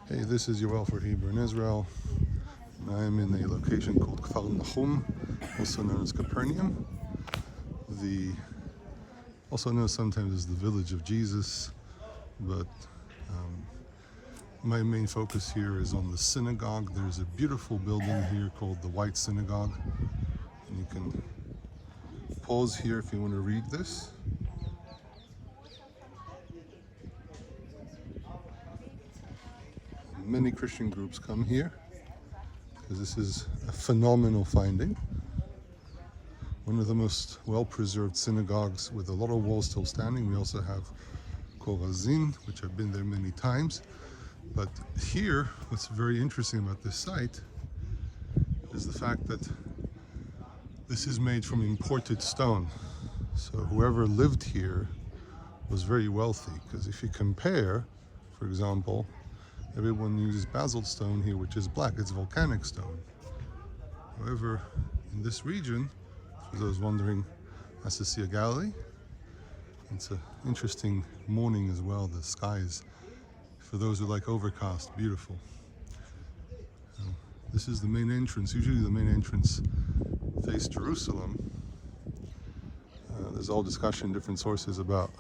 Hey, this is Yoel for Hebrew in Israel. I'm in a location called Kfar Nahum, also known as Capernaum. Also known sometimes as the village of Jesus, but my main focus here is on the synagogue. There's a beautiful building here called the White Synagogue, and you can pause here if you want to read this. Many Christian groups come here because this is a phenomenal finding. One of the most well-preserved synagogues with a lot of walls still standing. We also have Korazin, which I've been there many times. But here, what's very interesting about this site is the fact that this is made from imported stone. So whoever lived here was very wealthy, because if you compare, for example, everyone uses basalt stone here, which is black. It's volcanic stone. However, in this region, for those wondering as to see a Galilee, it's an interesting morning as well. The sky is, for those who like overcast, beautiful. This is the main entrance. Usually the main entrance faces Jerusalem. There's all discussion in different sources about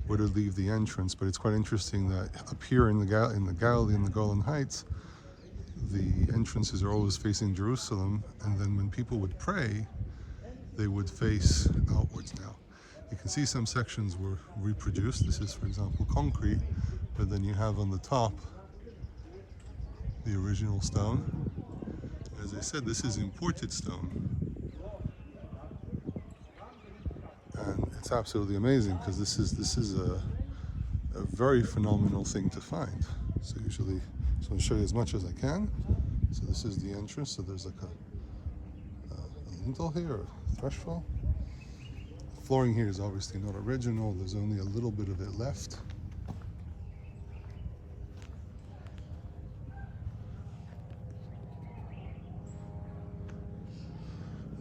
where to leave the entrance, but it's quite interesting that up here in the Galilee, in the Golan Heights, the entrances are always facing Jerusalem, and then when people would pray, they would face outwards. Now, you can see some sections were reproduced. This is, for example, concrete, but then you have on the top the original stone. As I said, this is imported stone. And it's absolutely amazing because this is a very phenomenal thing to find. So usually, so I'll show you as much as I can. So this is the entrance. So there's like a lintel here, a threshold. The flooring here is obviously not original. There's only a little bit of it left.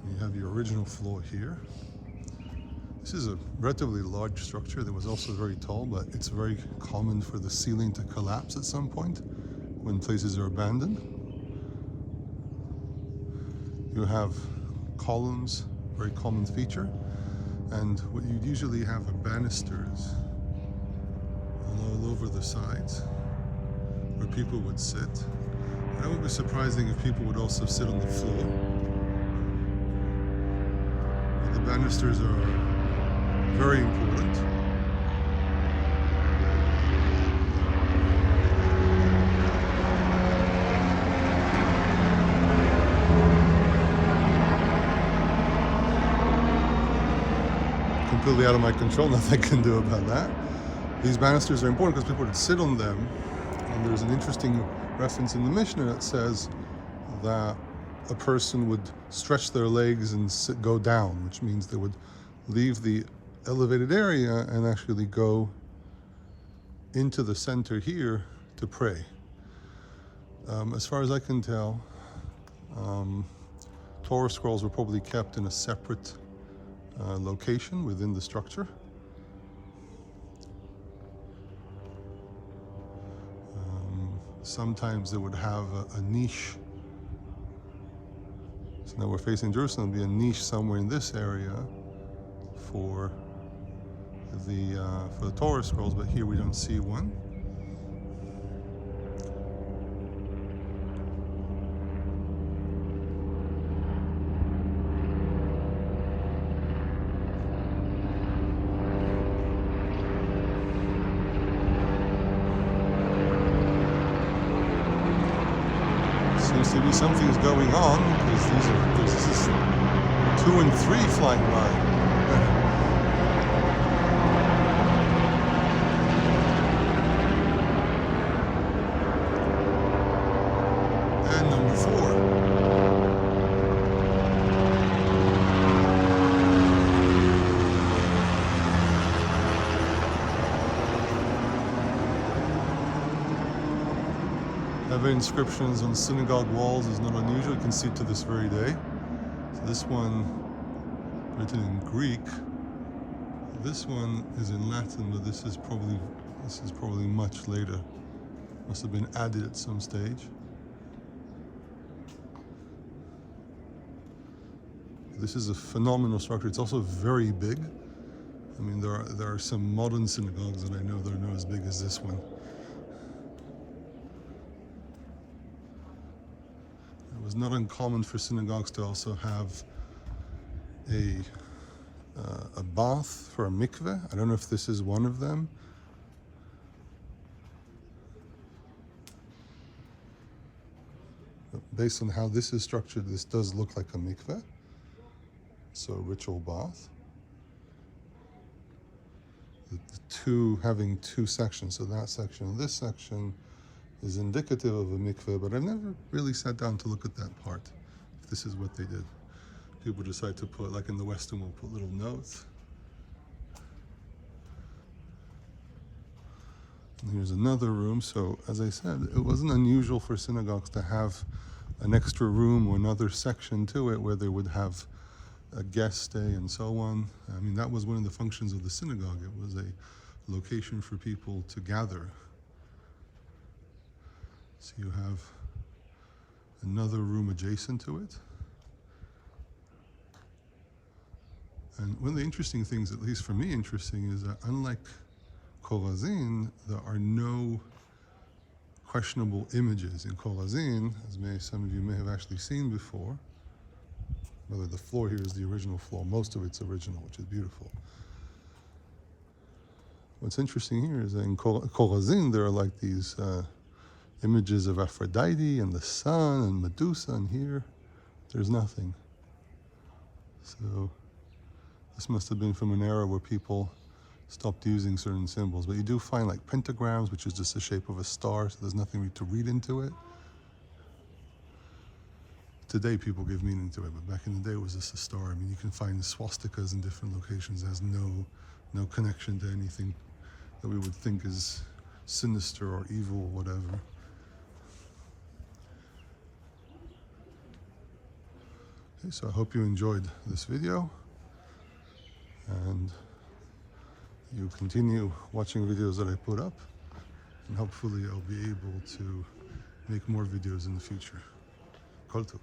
And you have your original floor here. This is a relatively large structure that was also very tall, but it's very common for the ceiling to collapse at some point when places are abandoned. You have columns, very common feature, and what you'd usually have are banisters all over the sides where people would sit. And it would be surprising if people would also sit on the floor. But the banisters are very important. Completely out of my control, nothing I can do about that. These banisters are important because people would sit on them, and there's an interesting reference in the Mishnah that says that a person would stretch their legs and go down, which means they would leave the elevated area and actually go into the center here to pray. As far as I can tell, Torah scrolls were probably kept in a separate location within the structure. Sometimes they would have a niche. So now we're facing Jerusalem, there'll be a niche somewhere in this area for the Torah scrolls, but here we don't see one. Seems to be something's going on because this is 2 and 3 flying by. Number 4. Having inscriptions on synagogue walls is not unusual. You can see it to this very day. So this one written in Greek. This one is in Latin, but this is probably much later. Must have been added at some stage. This is a phenomenal structure. It's also very big. I mean, there are some modern synagogues that I know that are not as big as this one. It was not uncommon for synagogues to also have a bath for a mikveh. I don't know if this is one of them. But based on how this is structured, this does look like a mikveh. So a ritual bath. The two having two sections, so that section and this section is indicative of a mikveh, but I've never really sat down to look at that part, if this is what they did. People decide to put, like in the Western, we'll put little notes. And here's another room. So as I said, it wasn't unusual for synagogues to have an extra room or another section to it where they would have a guest stay and so on. I mean, that was one of the functions of the synagogue. It was a location for people to gather. So you have another room adjacent to it. And one of the interesting things, at least for me interesting, is that unlike Chorazin, there are no questionable images. In Chorazin, as some of you may have actually seen before, whether the floor here is the original floor, most of it's original, which is beautiful. What's interesting here is that in Chorazin, there are like these images of Aphrodite and the sun and Medusa, and here there's nothing. So this must have been from an era where people stopped using certain symbols. But you do find like pentagrams, which is just the shape of a star, so there's nothing to read into it. Today people give meaning to it, but back in the day it was just a star. I mean, you can find swastikas in different locations. It has no connection to anything that we would think is sinister or evil or whatever. Okay, so I hope you enjoyed this video, and you continue watching videos that I put up, and hopefully I'll be able to make more videos in the future. Kol tov.